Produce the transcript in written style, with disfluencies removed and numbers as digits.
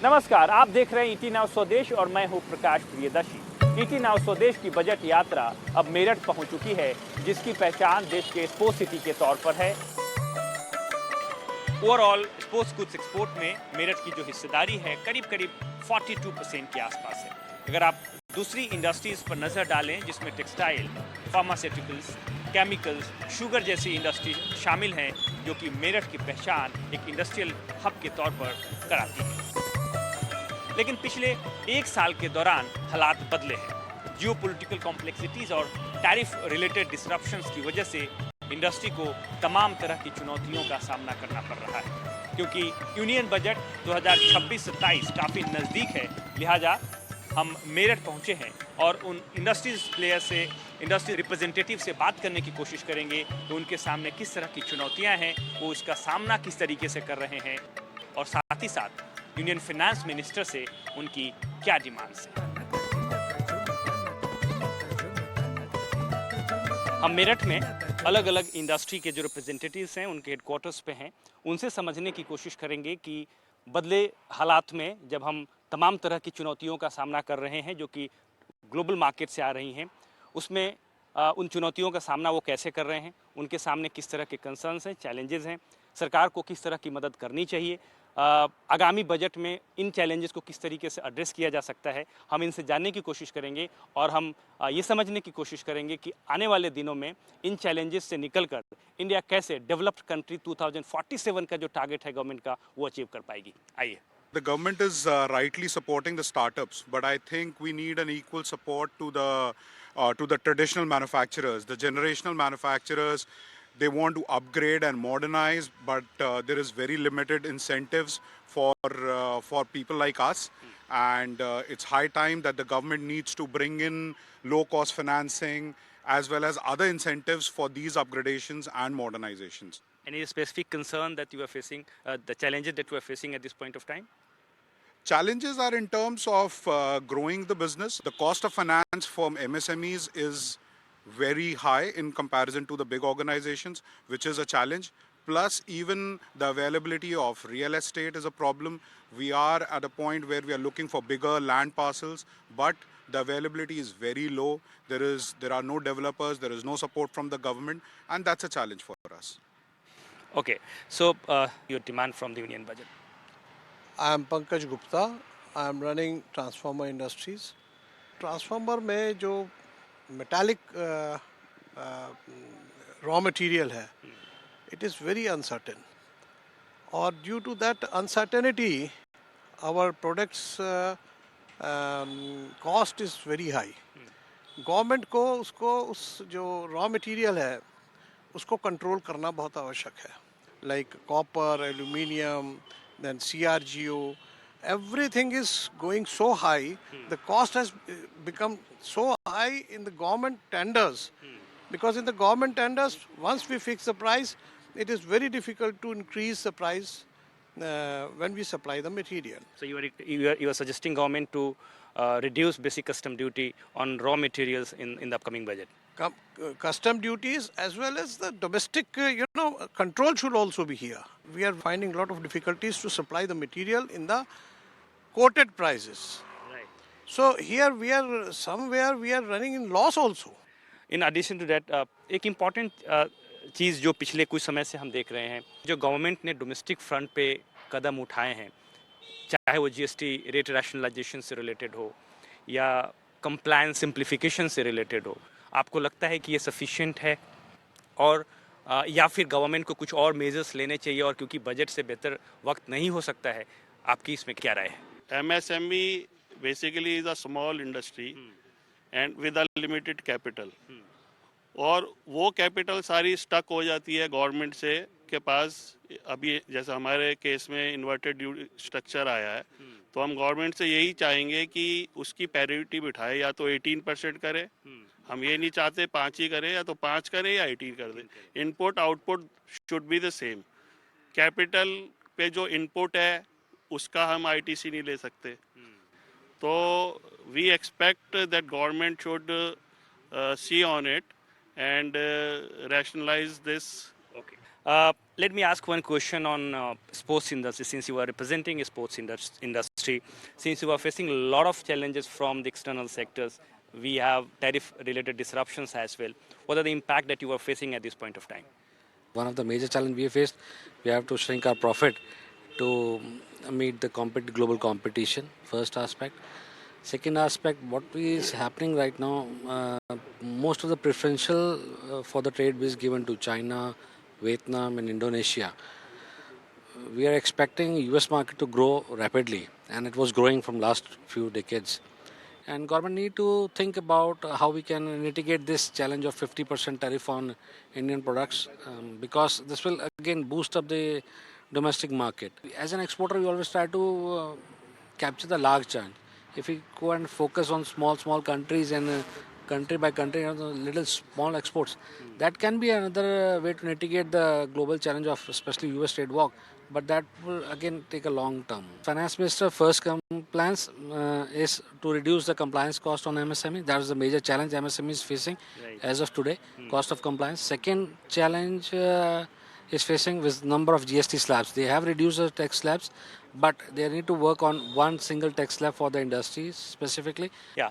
नमस्कार, आप देख रहे हैं ईटी नाउ स्वदेश और मैं हूं प्रकाश प्रियदर्शी। ईटी नाउ स्वदेश की बजट यात्रा अब मेरठ पहुंच चुकी है, जिसकी पहचान देश के स्पोर्ट्स सिटी के तौर पर है। ओवरऑल स्पोर्ट्स गुड्स एक्सपोर्ट में मेरठ की जो हिस्सेदारी है करीब करीब 42% के आसपास है। अगर आप दूसरी इंडस्ट्रीज पर नजर डालें, जिसमें टेक्सटाइल, फार्मास्यूटिकल्स, केमिकल्स, शुगर जैसी इंडस्ट्री शामिल हैं, जो कि मेरठ की पहचान एक इंडस्ट्रियल हब के तौर पर कराती है। लेकिन पिछले एक साल के दौरान हालात बदले हैं। जियोपॉलिटिकल कॉम्प्लेक्सिटीज और टैरिफ रिलेटेड डिसरप्शंस की वजह से इंडस्ट्री को तमाम तरह की चुनौतियों का सामना करना पड़ रहा है। क्योंकि यूनियन बजट 2026-27 काफ़ी नज़दीक है, लिहाजा हम मेरठ पहुंचे हैं और उन इंडस्ट्रीज प्लेयर से, इंडस्ट्री रिप्रेजेंटेटिव से बात करने की कोशिश करेंगे कि उनके सामने किस तरह की चुनौतियां हैं, वो इसका सामना किस तरीके से कर रहे हैं और साथ ही साथ यूनियन फाइनेंस मिनिस्टर से उनकी क्या डिमांड्स हैं। हम मेरठ में अलग अलग इंडस्ट्री के जो रिप्रेजेंटेटिव्स हैं, उनके हेडक्वार्टर्स पे हैं, उनसे समझने की कोशिश करेंगे कि बदले हालात में जब हम तमाम तरह की चुनौतियों का सामना कर रहे हैं जो कि ग्लोबल मार्केट से आ रही हैं, उसमें उन चुनौतियों का सामना वो कैसे कर रहे हैं, उनके सामने किस तरह के कंसर्न्स हैं, चैलेंजेस हैं, सरकार को किस तरह की मदद करनी चाहिए, आगामी बजट में इन चैलेंजेस को किस तरीके से एड्रेस किया जा सकता है, हम इनसे जानने की कोशिश करेंगे और हम ये समझने की कोशिश करेंगे कि आने वाले दिनों में इन चैलेंजेस से निकलकर इंडिया कैसे डेवलप्ड कंट्री 2047 का जो टारगेट है गवर्नमेंट का, वो अचीव कर पाएगी। आइए। The government is rightly supporting the startups, but I think we need an equal support to the traditional manufacturers, the generational manufacturers. They want to upgrade and modernize, but there is very limited incentives for people like us, and it's high time that the government needs to bring in low-cost financing as well as other incentives for these upgradations and modernizations. Any specific concern that you are facing, the challenges that you are facing at this point of time? Challenges are in terms of growing the business. The cost of finance for MSMEs is very high in comparison to the big organizations, which is a challenge. Plus, even the availability of real estate is a problem. We are at a point where we are looking for bigger land parcels, but the availability is very low. There are no developers, there is no support from the government, and that's a challenge for us. Okay, so your demand from the union budget. I am Pankaj Gupta. I am running Transformer Industries. Transformer में जो metallic raw material है, it is very uncertain. और due to that uncertainty, our products cost is very high. Government को उस जो raw material है उसको control करना बहुत आवश्यक है. Like copper, aluminium, then CRGO, everything is going so high. The cost has become so high in the government tenders. Because in the government tenders, once we fix the price, it is very difficult to increase the price when we supply the material. So you are suggesting government to reduce basic custom duty on raw materials in the upcoming budget. Custom duties as well as the domestic, control should also be here. We are finding a lot of difficulties to supply the material in the quoted prices. Right. So here we are somewhere we are running in loss also. In addition to that, एक important चीज़ जो पिछले कुछ समय से हम देख रहे हैं, जो गवर्नमेंट ने डोमेस्टिक फ्रंट पे कदम उठाए हैं, चाहे वो जीएसटी रेट रैशनलाइजेशन से रिलेटेड हो या कंप्लायंस सिंप्लीफिकेशन से रिलेटेड हो, आपको लगता है कि ये सफिशिएंट है और या फिर गवर्नमेंट को कुछ और मेजर्स लेने चाहिए और क्योंकि बजट से बेहतर वक्त नहीं हो सकता है, आपकी इसमें क्या राय है? MSME basically is a small industry and with a limited capital. और वो कैपिटल सारी स्टक हो जाती है गवर्नमेंट से के पास. अभी जैसे हमारे केस में इन्वर्टेड स्ट्रक्चर आया है, तो हम गवर्नमेंट से यही चाहेंगे कि उसकी पैरिटी बिठाए, या तो 18% करे. हम ये नहीं चाहते 5 ही करे, या तो 5 करे या 18 कर दे. Input output should be the same. Capital पे जो इनपुट है उसका हम आईटीसी नहीं ले सकते. तो we expect that government should see on it and rationalize this. Okay. Let me ask one question on sports industry. Since you are representing a sports industry, since you are facing a lot of challenges from the external sectors, we have tariff-related disruptions as well. What are the impact that you are facing at this point of time? One of the major challenges we faced, we have to shrink our profit to meet the global competition. First aspect. Second aspect, what is happening right now, most of the preferential for the trade is given to China, Vietnam, and Indonesia. We are expecting US market to grow rapidly, and it was growing from last few decades. And government need to think about how we can mitigate this challenge of 50% tariff on Indian products, because this will again boost up the domestic market. As an exporter, we always try to capture the large chunk. If we go and focus on small countries and country by country, little small exports, that can be another way to mitigate the global challenge of especially US trade war. But that will again take a long term. Finance Minister first plans is to reduce the compliance cost on MSME. That is the major challenge MSME is facing as of today, cost of compliance. Second challenge is facing with number of GST slabs. They have reduced the tax slabs, but they need to work on one single tax slab for the industries specifically. Yeah.